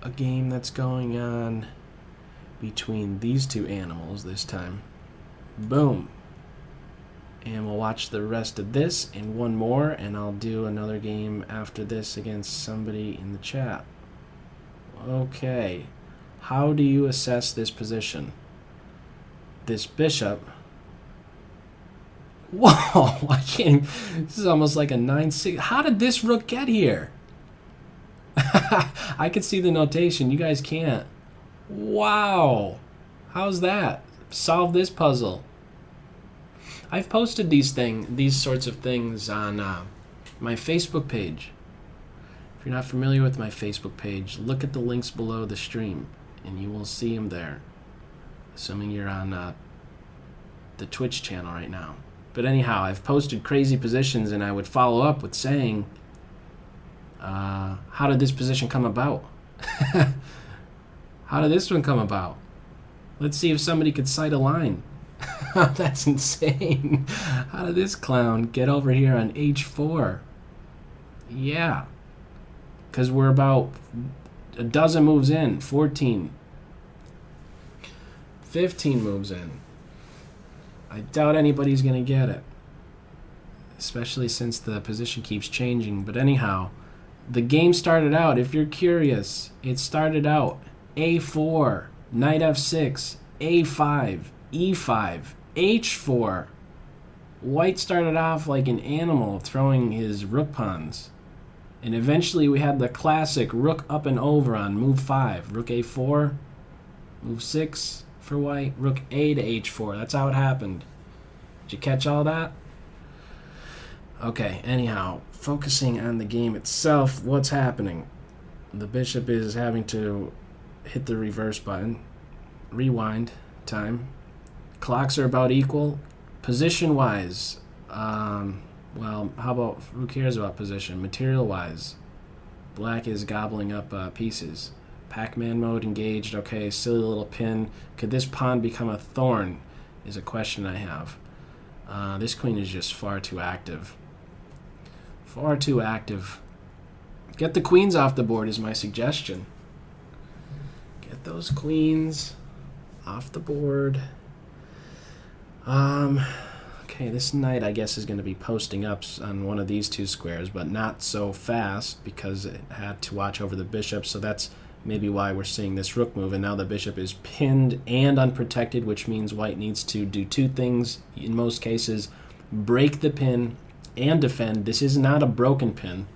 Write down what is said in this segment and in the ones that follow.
a game that's going on between these two animals this time. Boom. And we'll watch the rest of this and one more, and I'll do another game after this against somebody in the chat. Okay. How do you assess this position? This bishop. Whoa! I can't. This is almost like a 9-6. How did this rook get here? I can see the notation. You guys can't. Wow. How's that? Solve this puzzle. I've posted these sorts of things on my Facebook page. If you're not familiar with my Facebook page, look at the links below the stream, and you will see them there. Assuming you're on the Twitch channel right now. But anyhow, I've posted crazy positions, and I would follow up with saying, how did this position come about? How did this one come about? Let's see if somebody could cite a line. That's insane. How did this clown get over here on h4? Yeah. Because we're about a dozen moves in. 14. 15 moves in. I doubt anybody's going to get it. Especially since the position keeps changing. But anyhow, the game started out, if you're curious, it started out a4, knight f6, a5, e5, h4. White started off like an animal throwing his rook pawns. And eventually we had the classic rook up and over on move 5. Rook a4, move 6 for white, rook a to h4. That's how it happened. Did you catch all that? Okay, anyhow, focusing on the game itself, what's happening? The bishop is having to hit the reverse button. Rewind time. Clocks are about equal. Position-wise, well, how about, who cares about position? Material-wise, black is gobbling up pieces. Pac-Man mode engaged. Okay, silly little pin. Could this pawn become a thorn is a question I have. This queen is just far too active. Far too active. Get the queens off the board is my suggestion. Get those queens off the board. Okay, this knight I guess is going to be posting up on one of these two squares, but not so fast because it had to watch over the bishop, so that's maybe why we're seeing this rook move, and now the bishop is pinned and unprotected, which means white needs to do two things in most cases: break the pin and defend. This is not a broken pin,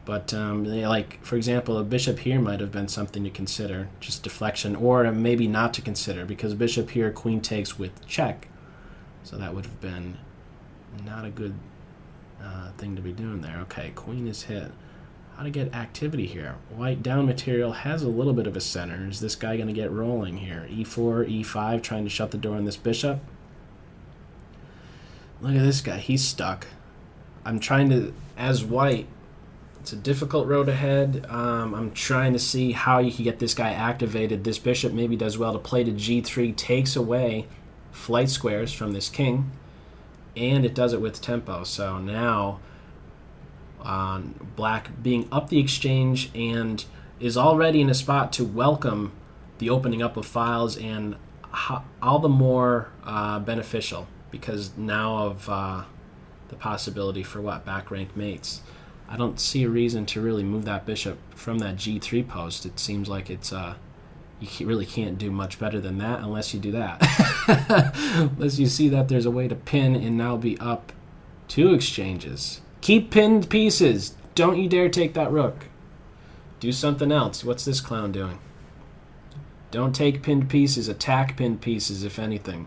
but like, for example, a bishop here might have been something to consider, just deflection, or maybe not to consider, because bishop here, queen takes with check. So that would have been not a good thing to be doing there. Okay, queen is hit. How to get activity here? White down material has a little bit of a center. Is this guy going to get rolling here? e4, e5, trying to shut the door on this bishop. Look at this guy. He's stuck. I'm trying to, as white, it's a difficult road ahead. I'm trying to see how you can get this guy activated. This bishop maybe does well to play to g3, takes away flight squares from this king, and it does it with tempo. So now black being up the exchange and is already in a spot to welcome the opening up of files, and all the more beneficial because now of the possibility for what? Back rank mates. I don't see a reason to really move that bishop from that g3 post. It seems like it's you really can't do much better than that unless you do that. Unless you see that there's a way to pin and now be up two exchanges. Keep pinned pieces. Don't you dare take that rook. Do something else. What's this clown doing? Don't take pinned pieces. Attack pinned pieces, if anything.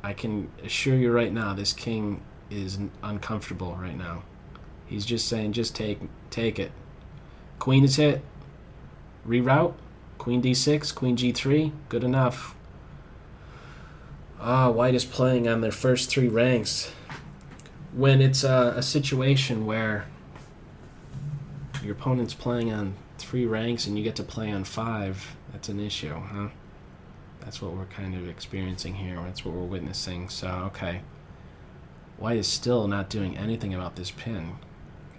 I can assure you right now, this king is uncomfortable right now. He's just saying, just take it. Queen is hit. Reroute. Queen d6, queen g3, good enough. White is playing on their first 3 ranks. When it's a situation where your opponent's playing on 3 ranks and you get to play on 5, that's an issue, huh? That's what we're kind of experiencing here. That's what we're witnessing. So, okay. White is still not doing anything about this pin.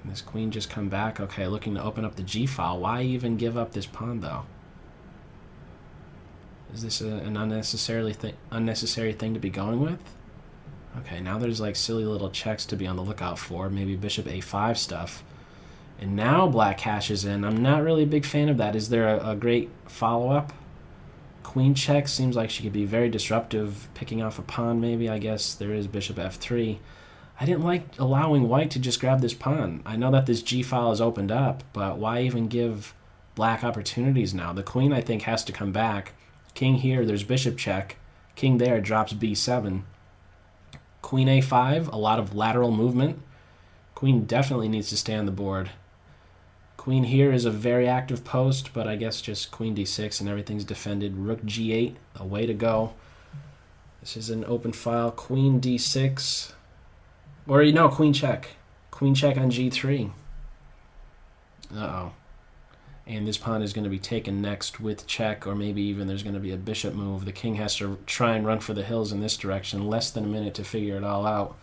Can this queen just come back? Okay, looking to open up the g-file. Why even give up this pawn, though? Is this an unnecessary thing to be going with? Okay, now there's like silly little checks to be on the lookout for. Maybe bishop a5 stuff. And now black cashes in. I'm not really a big fan of that. Is there a great follow-up? Queen check seems like she could be very disruptive. Picking off a pawn, maybe. I guess there is bishop f3. I didn't like allowing white to just grab this pawn. I know that this g-file is opened up, but why even give black opportunities now? The queen, I think, has to come back. King here, there's bishop check. King there drops b7. Queen a5, a lot of lateral movement. Queen definitely needs to stay on the board. Queen here is a very active post, but I guess just queen d6 and everything's defended. Rook g8, a way to go. This is an open file. Queen d6. Or, no, queen check. Queen check on g3. Uh-oh. And this pawn is going to be taken next with check, or maybe even there's going to be a bishop move. The king has to try and run for the hills in this direction. Less than a minute to figure it all out.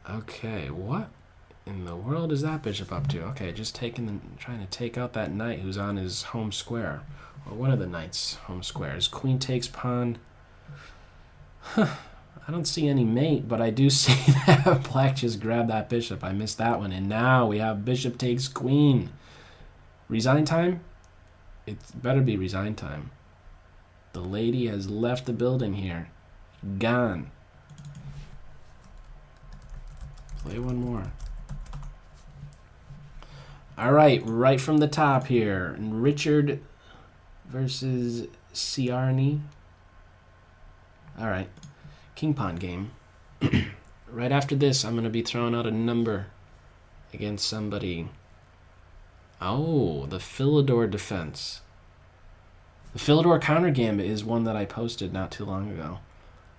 Okay, what in the world is that bishop up to? Okay, just trying to take out that knight who's on his home square. Or one of the knight's home squares. Queen takes pawn. I don't see any mate, but I do see that black just grabbed that bishop. I missed that one. And now we have bishop takes queen. Resign time? It better be resign time. The lady has left the building here. Gone. Play one more. All right from the top here. Richard versus Ciarni. All right. King pawn game. Right after this, I'm going to be throwing out a number against somebody. Oh, the Philidor defense. The Philidor counter gambit is one that I posted not too long ago.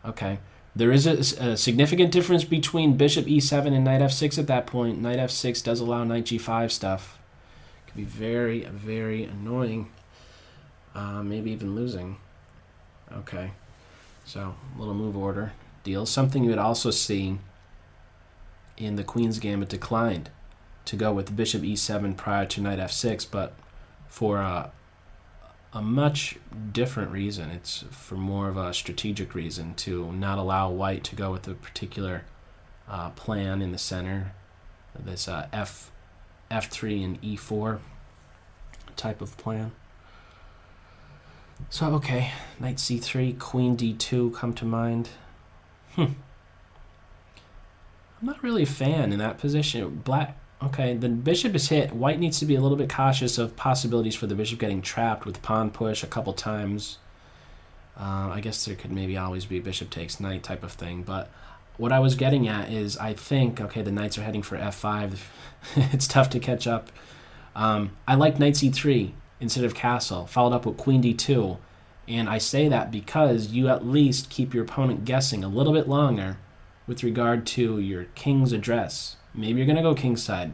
Okay. There is a significant difference between bishop e7 and knight f6 at that point. Knight f6 does allow knight g5 stuff. It can be very, very annoying. Maybe even losing. Okay. So, little move order deal. Something you would also see in the Queen's Gambit declined to go with bishop e7 prior to knight f6, but for a much different reason. It's for more of a strategic reason to not allow white to go with a particular plan in the center. This f3 and e4 type of plan. So, okay, knight c3, queen d2 come to mind. I'm not really a fan in that position. Black, okay, the bishop is hit. White needs to be a little bit cautious of possibilities for the bishop getting trapped with pawn push a couple times. I guess there could maybe always be bishop takes knight type of thing, but what I was getting at is I think, okay, the knights are heading for f5. It's tough to catch up. I like knight c3 instead of castle, followed up with queen d2. And I say that because you at least keep your opponent guessing a little bit longer with regard to your king's address. Maybe you're going to go kingside.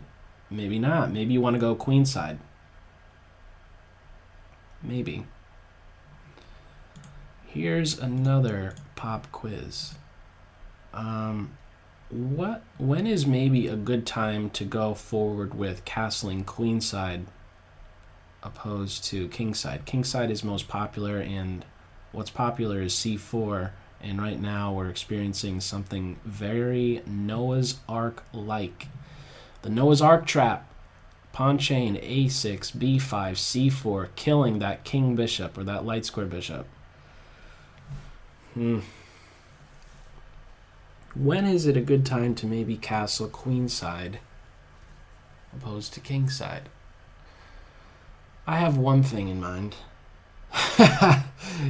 Maybe not. Maybe you want to go queenside. Maybe. Here's another pop quiz. When is maybe a good time to go forward with castling queenside opposed to kingside? Kingside is most popular, and what's popular is c4, and right now we're experiencing something very Noah's Ark-like. The Noah's Ark trap. Pawn chain, a6, b5, c4, killing that king bishop or that light square bishop. When is it a good time to maybe castle queenside opposed to kingside? I have one thing in mind.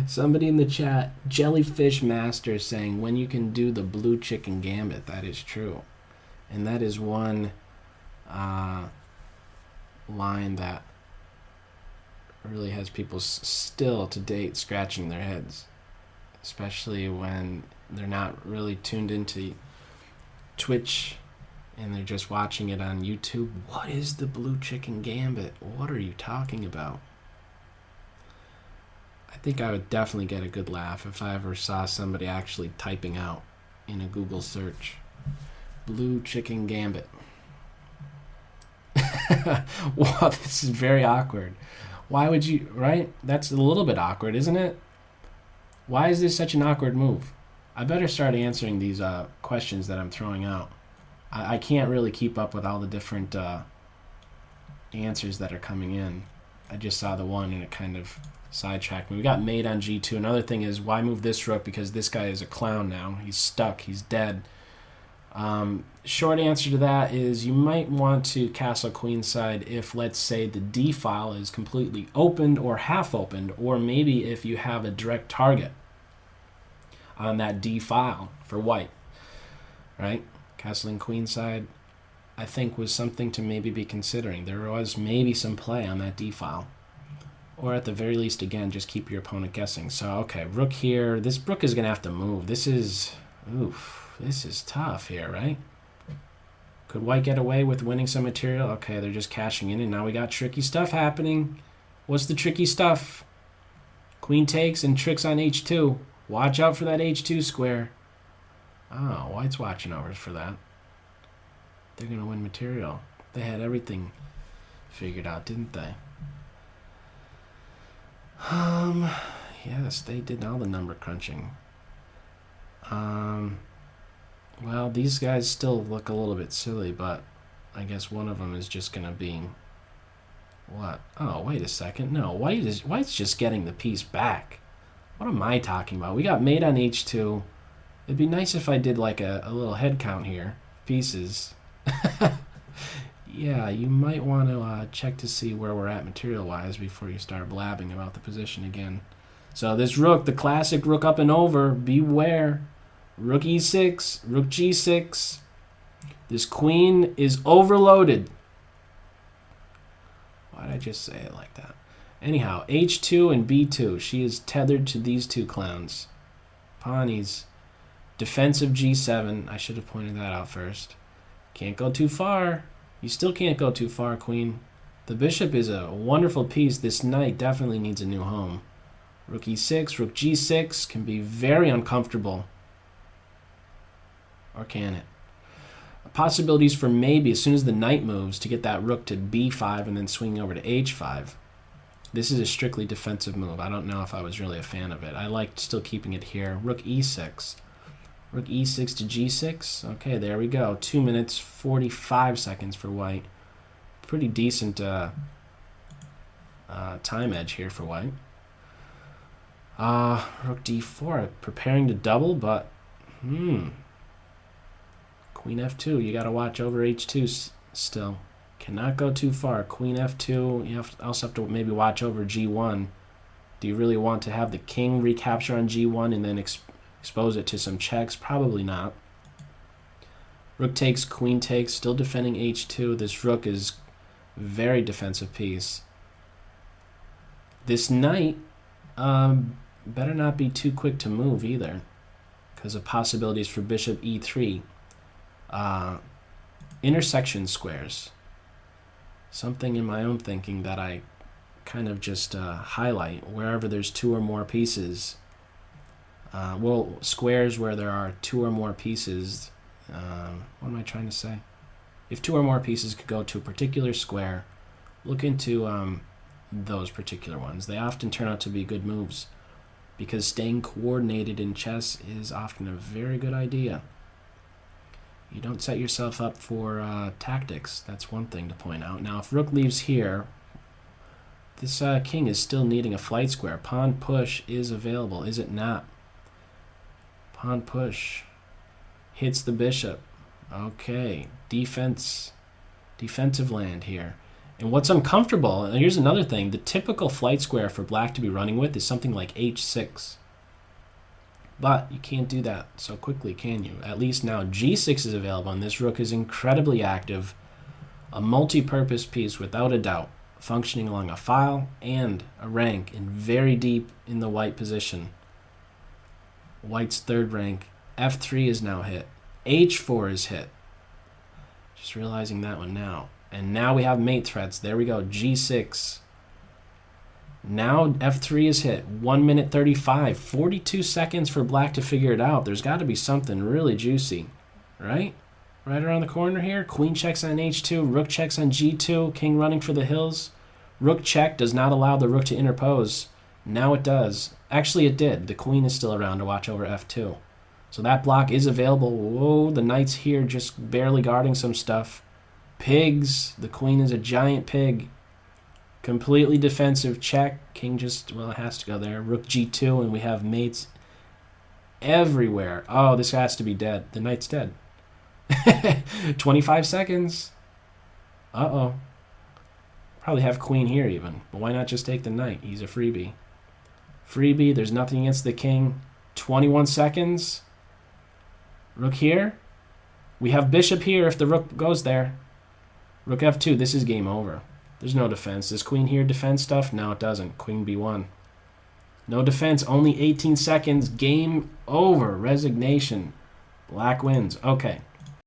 Somebody in the chat, Jellyfish Master, saying when you can do the blue chicken gambit. That is true. And that is one line that really has people still to date scratching their heads, especially when they're not really tuned into Twitch and they're just watching it on YouTube. What is the blue chicken gambit? What are you talking about? I think I would definitely get a good laugh if I ever saw somebody actually typing out in a Google search, blue chicken gambit. Wow, this is very awkward. Why would you, right? That's a little bit awkward, isn't it? Why is this such an awkward move? I better start answering these questions that I'm throwing out. I can't really keep up with all the different answers that are coming in. I just saw the one and it kind of sidetracked me. We got mate on g2. Another thing is, why move this rook? Because this guy is a clown now. He's stuck. He's dead. Short answer to that is you might want to castle queenside if, let's say, the d file is completely opened or half opened, or maybe if you have a direct target on that d file for white, right? Castling queenside, I think, was something to maybe be considering. There was maybe some play on that d file. Or at the very least, again, just keep your opponent guessing. So, okay, rook here. This rook is going to have to move. This is, oof, this is tough here, right? Could white get away with winning some material? Okay, they're just cashing in, and now we got tricky stuff happening. What's the tricky stuff? Queen takes and tricks on h2. Watch out for that h2 square. Oh, white's watching over for that. They're going to win material. They had everything figured out, didn't they? Yes, they did all the number crunching. Well, these guys still look a little bit silly, but I guess one of them is just going to be... What? Oh, wait a second. No, white's just getting the piece back. What am I talking about? We got mate on h2. It'd be nice if I did like a little head count here. Pieces. Yeah, you might want to check to see where we're at material-wise before you start blabbing about the position again. So this rook, the classic rook up and over, beware. Rook e6, rook g6. This queen is overloaded. Why did I just say it like that? Anyhow, h2 and b2. She is tethered to these two clowns. Pawnies. Defensive g7. I should have pointed that out first. Can't go too far. You still can't go too far, queen. The bishop is a wonderful piece. This knight definitely needs a new home. Rook e6, rook g6 can be very uncomfortable. Or can it? Possibilities for maybe, as soon as the knight moves, to get that rook to b5 and then swinging over to h5. This is a strictly defensive move. I don't know if I was really a fan of it. I liked still keeping it here. Rook e6. Rook e6 to g6. Okay, there we go. 2 minutes, 45 seconds for white. Pretty decent time edge here for white. Rook d4. Preparing to double, but... Queen f2. You got to watch over h2 still. Cannot go too far. Queen f2. You also have to maybe watch over g1. Do you really want to have the king recapture on g1 and then expose it to some checks? Probably not. Rook takes, queen takes, still defending h2. This rook is very defensive piece. This knight better not be too quick to move either, because of possibilities for bishop e3. Intersection squares. Something in my own thinking that I kind of just highlight wherever there's two or more pieces. Well, squares where there are two or more pieces. What am I trying to say? If two or more pieces could go to a particular square, look into those particular ones. They often turn out to be good moves because staying coordinated in chess is often a very good idea. You don't set yourself up for tactics. That's one thing to point out. Now, if rook leaves here, this king is still needing a flight square. Pawn push is available, is it not? Pawn push hits the bishop. Okay, defensive land here. And what's uncomfortable, and here's another thing, the typical flight square for black to be running with is something like h6. But you can't do that so quickly, can you? At least now g6 is available, and this rook is incredibly active. A multi-purpose piece, without a doubt, functioning along a file and a rank, and very deep in the white position. White's third rank. f3 is now hit. h4 is hit. Just realizing that one now. And now we have mate threats. There we go, g6. Now f3 is hit. 1 minute 35. 42 seconds for black to figure it out. There's got to be something really juicy, right? Right around the corner here. Queen checks on h2. Rook checks on g2. King running for the hills. Rook check does not allow the rook to interpose. Now it does. Actually, it did. The queen is still around to watch over f2. So that block is available. Whoa, the knight's here just barely guarding some stuff. Pigs. The queen is a giant pig. Completely defensive check. King just, well, it has to go there. Rook g2, and we have mates everywhere. Oh, this has to be dead. The knight's dead. 25 seconds. Uh-oh. Probably have queen here even. But why not just take the knight? He's a freebie. Freebie, there's nothing against the king. 21 seconds. Rook here. We have bishop here if the rook goes there. Rook f2, this is game over. There's no defense. Does queen here defend stuff? No, it doesn't. Queen b1. No defense, only 18 seconds. Game over. Resignation. Black wins. Okay.